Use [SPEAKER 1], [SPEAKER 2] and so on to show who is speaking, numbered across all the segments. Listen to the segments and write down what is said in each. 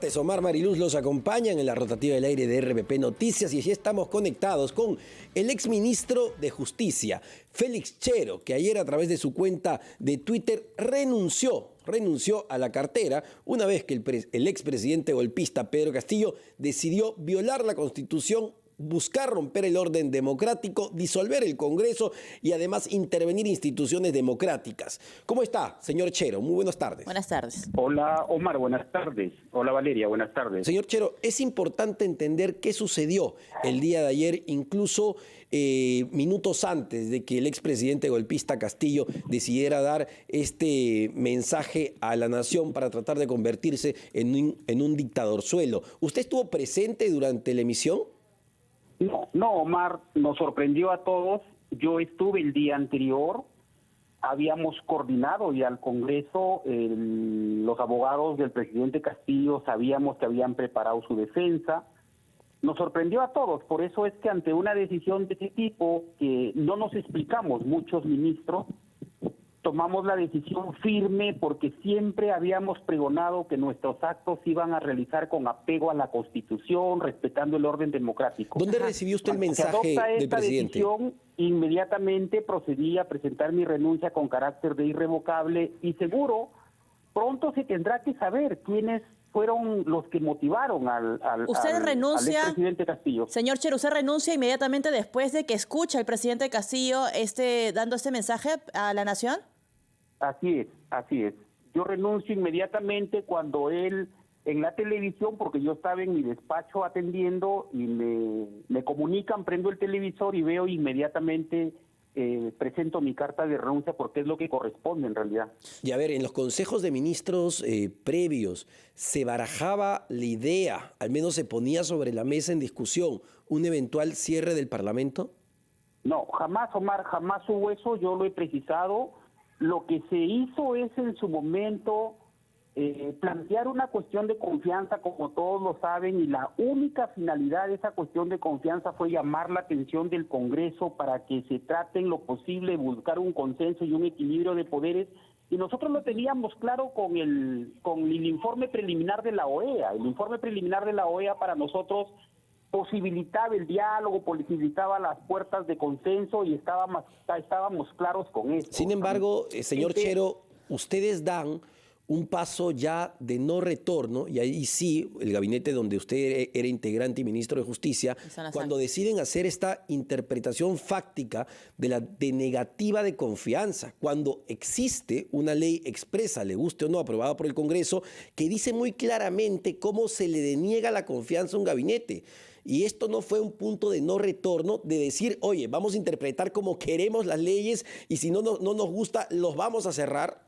[SPEAKER 1] tardes, Omar Mariluz los acompañan en la rotativa del aire de RPP Noticias y allí estamos conectados con el exministro de Justicia, Félix Chero, que ayer a través de su cuenta de Twitter renunció a la cartera una vez que el expresidente golpista Pedro Castillo decidió violar la Constitución, buscar romper el orden democrático, disolver el Congreso y además intervenir instituciones democráticas. ¿Cómo está, señor Chero? Muy buenas tardes.
[SPEAKER 2] Buenas tardes.
[SPEAKER 3] Hola, Omar, buenas tardes. Hola, Valeria, buenas tardes.
[SPEAKER 1] Señor Chero, es importante entender qué sucedió el día de ayer, incluso minutos antes de que el expresidente golpista Castillo decidiera dar este mensaje a la nación para tratar de convertirse en un dictadorzuelo. ¿Usted estuvo presente durante la emisión?
[SPEAKER 3] No, Omar, nos sorprendió a todos. Yo estuve el día anterior, habíamos coordinado ya al Congreso, los abogados del presidente Castillo sabíamos que habían preparado su defensa. Nos sorprendió a todos, por eso es que ante una decisión de ese tipo, que no nos explicamos muchos ministros, tomamos la decisión firme porque siempre habíamos pregonado que nuestros actos iban a realizar con apego a la Constitución, respetando el orden democrático.
[SPEAKER 1] ¿Dónde recibió usted el mensaje del presidente?
[SPEAKER 3] Decisión, inmediatamente procedí a presentar mi renuncia con carácter de irrevocable y seguro pronto se tendrá que saber quiénes fueron los que motivaron al expresidente Castillo.
[SPEAKER 2] Señor Chero, usted renuncia inmediatamente después de que escucha al presidente Castillo dando este mensaje a la nación.
[SPEAKER 3] Así es. Yo renuncio inmediatamente cuando él, en la televisión, porque yo estaba en mi despacho atendiendo y me comunican, prendo el televisor y veo inmediatamente, presento mi carta de renuncia porque es lo que corresponde en realidad.
[SPEAKER 1] Y a ver, en los consejos de ministros previos, ¿se barajaba la idea, al menos se ponía sobre la mesa en discusión, un eventual cierre del Parlamento?
[SPEAKER 3] No, jamás, Omar, jamás hubo eso, yo lo he precisado. Lo que se hizo es en su momento plantear una cuestión de confianza, como todos lo saben, y la única finalidad de esa cuestión de confianza fue llamar la atención del Congreso para que se trate en lo posible de buscar un consenso y un equilibrio de poderes, y nosotros lo teníamos claro con el informe preliminar de la OEA. El informe preliminar de la OEA para nosotros posibilitaba el diálogo, posibilitaba las puertas de consenso y estábamos claros con esto.
[SPEAKER 1] Sin embargo, señor Chero, ustedes dan un paso ya de no retorno, y ahí sí, el gabinete donde usted era integrante y ministro de Justicia, cuando deciden hacer esta interpretación fáctica de la denegativa de confianza, cuando existe una ley expresa, le guste o no, aprobada por el Congreso, que dice muy claramente cómo se le deniega la confianza a un gabinete. Y esto no fue un punto de no retorno, de decir, oye, vamos a interpretar como queremos las leyes y si no nos gusta, los vamos a cerrar.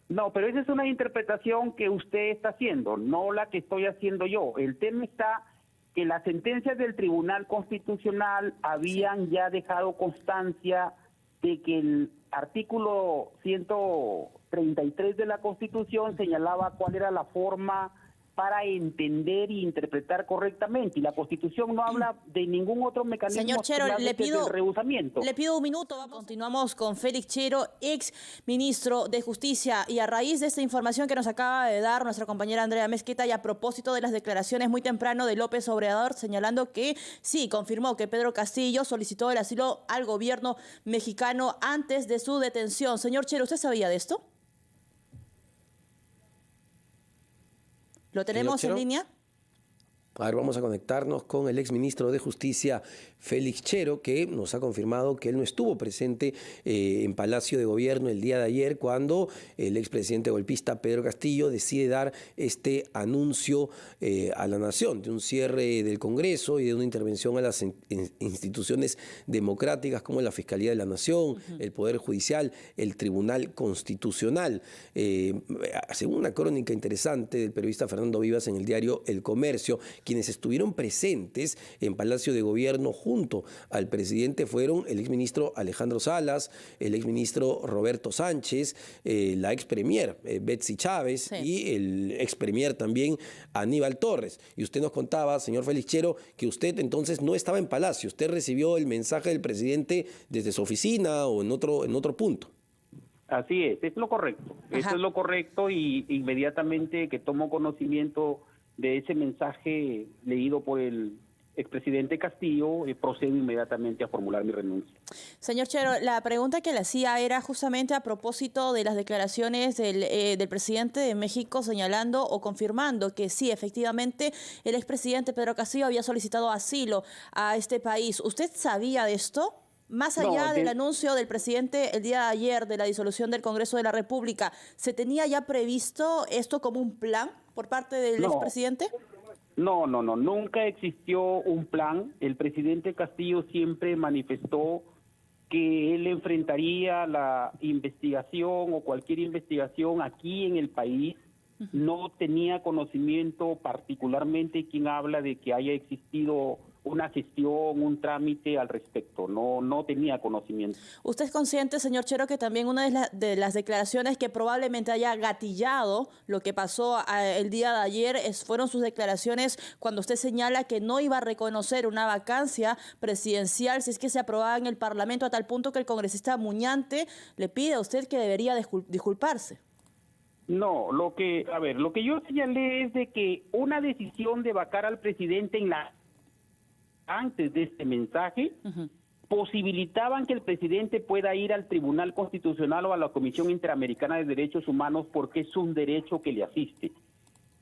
[SPEAKER 3] No, pero esa es una interpretación que usted está haciendo, no la que estoy haciendo yo. El tema está que las sentencias del Tribunal Constitucional habían ya dejado constancia de que el artículo 133 de la Constitución señalaba cuál era la forma para entender y interpretar correctamente. Y la Constitución no habla de ningún otro mecanismo.
[SPEAKER 2] Señor Chero, le pido un minuto. Continuamos con Félix Chero, ex ministro de Justicia. Y a raíz de esta información que nos acaba de dar nuestra compañera Andrea Mezquita y a propósito de las declaraciones muy temprano de López Obrador, señalando que sí, confirmó que Pedro Castillo solicitó el asilo al gobierno mexicano antes de su detención. Señor Chero, ¿usted sabía de esto? ¿Lo tenemos en línea?
[SPEAKER 1] A ver, vamos a conectarnos con el exministro de Justicia, Félix Chero, que nos ha confirmado que él no estuvo presente en Palacio de Gobierno el día de ayer cuando el expresidente golpista Pedro Castillo decide dar este anuncio a la nación de un cierre del Congreso y de una intervención a las instituciones democráticas como la Fiscalía de la Nación, el Poder Judicial, el Tribunal Constitucional. Según una crónica interesante del periodista Fernando Vivas en el diario El Comercio, quienes estuvieron presentes en Palacio de Gobierno junto al presidente fueron el exministro Alejandro Salas, el exministro Roberto Sánchez, la expremier Betsy Chávez y el expremier también Aníbal Torres. Y usted nos contaba, señor Félix Chero, que usted entonces no estaba en Palacio, usted recibió el mensaje del presidente desde su oficina o en otro punto.
[SPEAKER 3] Así es lo correcto.
[SPEAKER 2] Ajá.
[SPEAKER 3] Eso es lo correcto, y inmediatamente que tomo conocimiento de ese mensaje leído por el expresidente Castillo, procedo inmediatamente a formular mi renuncia.
[SPEAKER 2] Señor Chero, la pregunta que le hacía era justamente a propósito de las declaraciones del presidente de México señalando o confirmando que sí, efectivamente, el expresidente Pedro Castillo había solicitado asilo a este país. ¿Usted sabía de esto? Más allá del anuncio del presidente el día de ayer de la disolución del Congreso de la República, ¿se tenía ya previsto esto como un plan por parte del expresidente?
[SPEAKER 3] No, nunca existió un plan. El presidente Castillo siempre manifestó que él enfrentaría la investigación o cualquier investigación aquí en el país. No tenía conocimiento, particularmente quien habla de que haya existido una gestión, un trámite al respecto. No tenía conocimiento.
[SPEAKER 2] ¿Usted es consciente, señor Chero, que también una de las declaraciones que probablemente haya gatillado lo que pasó el día de ayer fueron sus declaraciones cuando usted señala que no iba a reconocer una vacancia presidencial si es que se aprobaba en el Parlamento, a tal punto que el congresista Muñante le pide a usted que debería disculparse?
[SPEAKER 3] No, lo que yo señalé es de que una decisión de vacar al presidente antes de este mensaje, posibilitaban que el presidente pueda ir al Tribunal Constitucional o a la Comisión Interamericana de Derechos Humanos porque es un derecho que le asiste.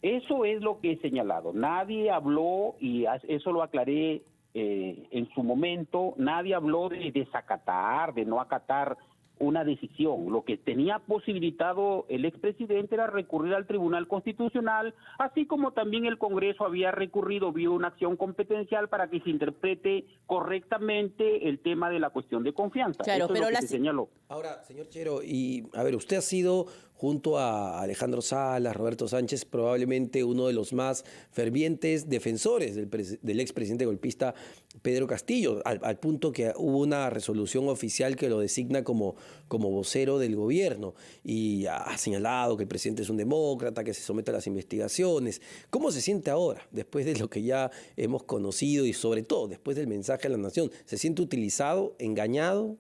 [SPEAKER 3] Eso es lo que he señalado. Nadie habló, y eso lo aclaré en su momento, nadie habló de desacatar, de no acatar una decisión. Lo que tenía posibilitado el expresidente era recurrir al Tribunal Constitucional, así como también el Congreso había recurrido vía una acción competencial para que se interprete correctamente el tema de la cuestión de confianza.
[SPEAKER 2] Claro,
[SPEAKER 3] eso
[SPEAKER 2] pero
[SPEAKER 3] es lo que se señaló.
[SPEAKER 1] Ahora, señor Chero, y a ver, usted ha sido, junto a Alejandro Salas, Roberto Sánchez, probablemente uno de los más fervientes defensores del expresidente golpista Pedro Castillo, al punto que hubo una resolución oficial que lo designa como vocero del gobierno, y ha señalado que el presidente es un demócrata, que se somete a las investigaciones. ¿Cómo se siente ahora, después de lo que ya hemos conocido y sobre todo después del mensaje a la nación? ¿Se siente utilizado, engañado?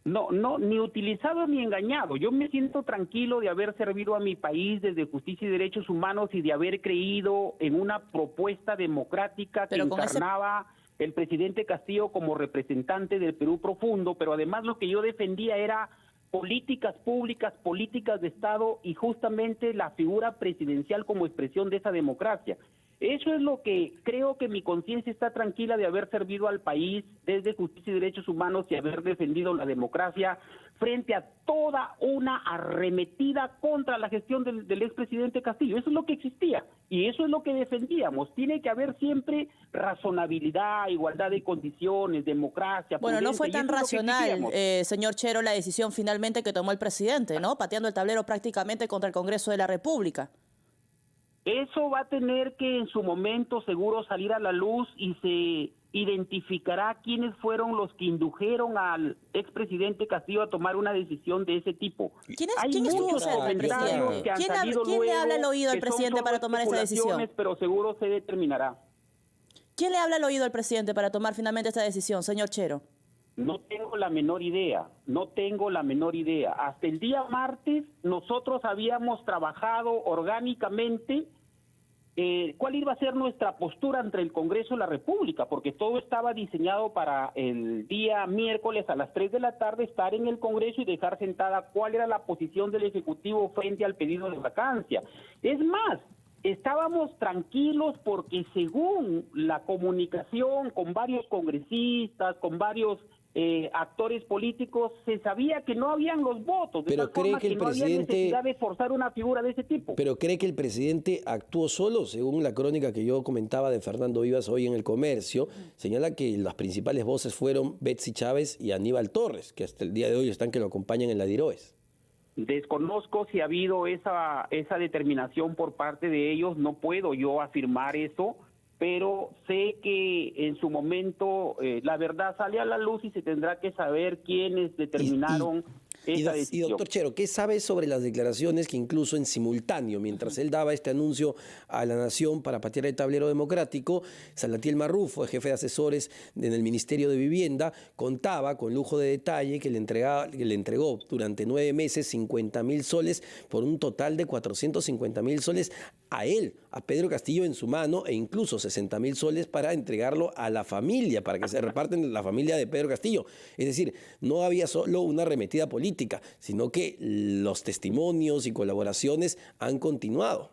[SPEAKER 3] No, ni utilizado ni engañado. Yo me siento tranquilo de haber servido a mi país desde Justicia y Derechos Humanos y de haber creído en una propuesta democrática que encarnaba el presidente Castillo como representante del Perú profundo, pero además lo que yo defendía era políticas públicas, políticas de Estado y justamente la figura presidencial como expresión de esa democracia. Eso es lo que creo que mi conciencia está tranquila de haber servido al país desde Justicia y Derechos Humanos y haber defendido la democracia frente a toda una arremetida contra la gestión del expresidente Castillo. Eso es lo que existía y eso es lo que defendíamos. Tiene que haber siempre razonabilidad, igualdad de condiciones, democracia.
[SPEAKER 2] Bueno, no fue tan racional, señor Chero, la decisión finalmente que tomó el presidente, ¿no? Pateando el tablero prácticamente contra el Congreso de la República.
[SPEAKER 3] Eso va a tener que en su momento seguro salir a la luz y se identificará quiénes fueron los que indujeron al expresidente Castillo a tomar una decisión de ese tipo.
[SPEAKER 2] ¿Quién estuvo cerca del presidente? ¿Quién le habla al oído al presidente para tomar esa decisión?
[SPEAKER 3] Pero seguro se determinará.
[SPEAKER 2] ¿Quién le habla al oído al presidente para tomar finalmente esta decisión, señor Chero?
[SPEAKER 3] No tengo la menor idea, Hasta el día martes nosotros habíamos trabajado orgánicamente cuál iba a ser nuestra postura ante el Congreso de la República, porque todo estaba diseñado para el día miércoles a las 3 de la tarde estar en el Congreso y dejar sentada cuál era la posición del Ejecutivo frente al pedido de vacancia. Es más, estábamos tranquilos porque según la comunicación con varios congresistas, con varios actores políticos, se sabía que no habían los votos, de
[SPEAKER 1] pero cree que el
[SPEAKER 3] no había necesidad de forzar una figura de ese tipo.
[SPEAKER 1] ¿Pero cree que el presidente actuó solo? Según la crónica que yo comentaba de Fernando Vivas hoy en El Comercio, señala que las principales voces fueron Betsy Chávez y Aníbal Torres, que hasta el día de hoy están que lo acompañan en la DIROES.
[SPEAKER 3] Desconozco si ha habido esa determinación por parte de ellos, no puedo yo afirmar eso, pero sé que en su momento la verdad sale a la luz y se tendrá que saber quiénes determinaron esa decisión.
[SPEAKER 1] Y doctor Chero, ¿qué sabe sobre las declaraciones que incluso en simultáneo, mientras él daba este anuncio a la nación para patear el tablero democrático, Salatiel Marrufo, el jefe de asesores en el Ministerio de Vivienda, contaba con lujo de detalle que le entregó durante 9 meses 50.000 soles por un total de 450.000 soles a él, a Pedro Castillo en su mano, e incluso 60.000 soles para entregarlo a la familia, para que se reparten la familia de Pedro Castillo? Es decir, no había solo una arremetida política, sino que los testimonios y colaboraciones han continuado.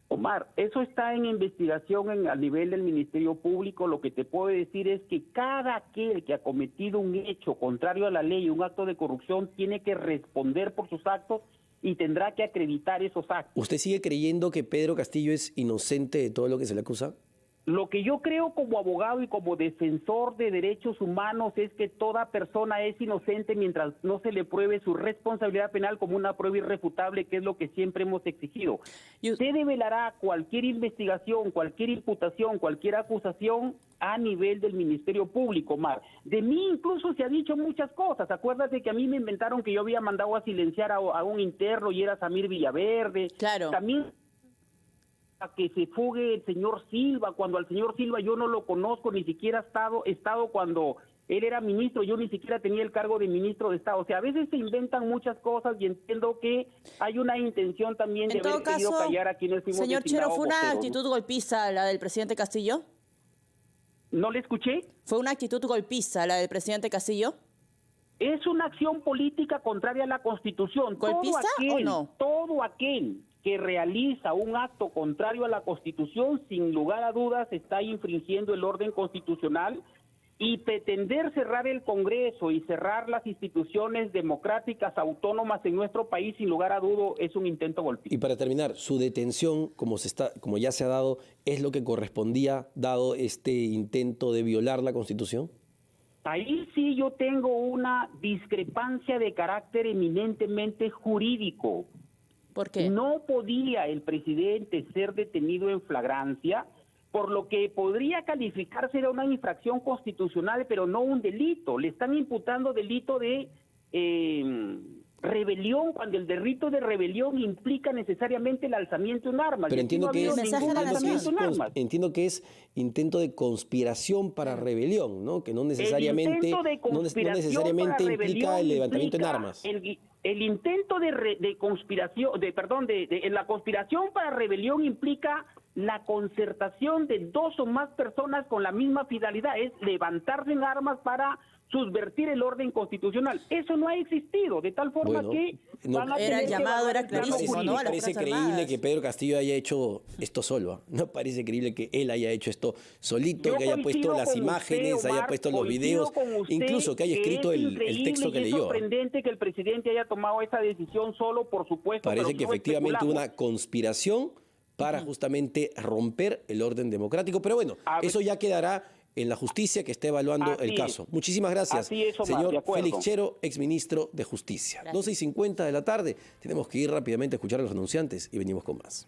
[SPEAKER 3] Omar, eso está en investigación a nivel del Ministerio Público. Lo que te puedo decir es que cada aquel que ha cometido un hecho contrario a la ley, un acto de corrupción, tiene que responder por sus actos y tendrá que acreditar esos actos.
[SPEAKER 1] ¿Usted sigue creyendo que Pedro Castillo es inocente de todo lo que se le acusa?
[SPEAKER 3] Lo que yo creo como abogado y como defensor de derechos humanos es que toda persona es inocente mientras no se le pruebe su responsabilidad penal como una prueba irrefutable, que es lo que siempre hemos exigido. Y usted develará cualquier investigación, cualquier imputación, cualquier acusación a nivel del Ministerio Público, Omar. De mí incluso se ha dicho muchas cosas. Acuérdate que a mí me inventaron que yo había mandado a silenciar a un interno y era Samir Villaverde.
[SPEAKER 2] Claro.
[SPEAKER 3] También a que se fugue el señor Silva, cuando al señor Silva yo no lo conozco, ni siquiera he estado cuando él era ministro, yo ni siquiera tenía el cargo de ministro de Estado. O sea, a veces se inventan muchas cosas y entiendo que hay una intención también de haber querido callar a quienes fuimos
[SPEAKER 2] señor Chero, ¿fue una
[SPEAKER 3] voceros,
[SPEAKER 2] actitud
[SPEAKER 3] ¿no?
[SPEAKER 2] golpista la del presidente Castillo?
[SPEAKER 3] ¿No le escuché?
[SPEAKER 2] ¿Fue una actitud golpista la del presidente Castillo?
[SPEAKER 3] Es una acción política contraria a la Constitución.
[SPEAKER 2] ¿Golpista o no?
[SPEAKER 3] Todo aquel que realiza un acto contrario a la Constitución, sin lugar a dudas, está infringiendo el orden constitucional, y pretender cerrar el Congreso y cerrar las instituciones democráticas autónomas en nuestro país, sin lugar a dudas, es un intento golpista.
[SPEAKER 1] Y para terminar, su detención, como ya se ha dado, ¿es lo que correspondía dado este intento de violar la Constitución?
[SPEAKER 3] Ahí sí yo tengo una discrepancia de carácter eminentemente jurídico.
[SPEAKER 2] ¿Por qué?
[SPEAKER 3] No podía el presidente ser detenido en flagrancia, por lo que podría calificarse de una infracción constitucional, pero no un delito. Le están imputando delito de rebelión, cuando el delito de rebelión implica necesariamente el alzamiento en armas.
[SPEAKER 1] Pero entiendo que
[SPEAKER 2] entiendo
[SPEAKER 1] que es intento de conspiración para rebelión, ¿no? Que no necesariamente implica el levantamiento en armas.
[SPEAKER 3] El intento de conspiración, la conspiración para rebelión implica la concertación de 2 o más personas con la misma finalidad, es levantarse en armas para subvertir el orden constitucional. Eso no ha existido, de tal forma que
[SPEAKER 2] era el llamado, era clarísimo, ¿no?
[SPEAKER 1] No parece creíble que Pedro Castillo haya hecho esto solo. No parece creíble que él haya hecho esto solito, que haya puesto las imágenes, haya puesto los videos, incluso que haya escrito el texto que leyó.
[SPEAKER 3] Es sorprendente que el presidente haya tomado esa decisión solo, por supuesto.
[SPEAKER 1] Parece que efectivamente hubo una conspiración para justamente romper el orden democrático. Pero bueno, eso ya quedará en la justicia que está evaluando el caso. Muchísimas gracias, señor Félix Chero, exministro de Justicia. 12:50 de la tarde. Tenemos que ir rápidamente a escuchar a los anunciantes y venimos con más.